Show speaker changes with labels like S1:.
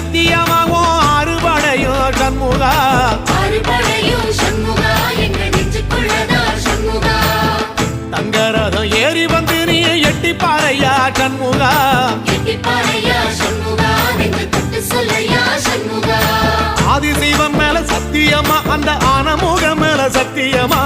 S1: சத்தியமாகும் அறுபடையும் சண்முகா தங்கரதம் ஏறி வந்து நீ எட்டி பாறையா சண்முகா ஆதிசைவம் மேல சத்தியமா அந்த ஆனமுகம் மேல சத்தியமா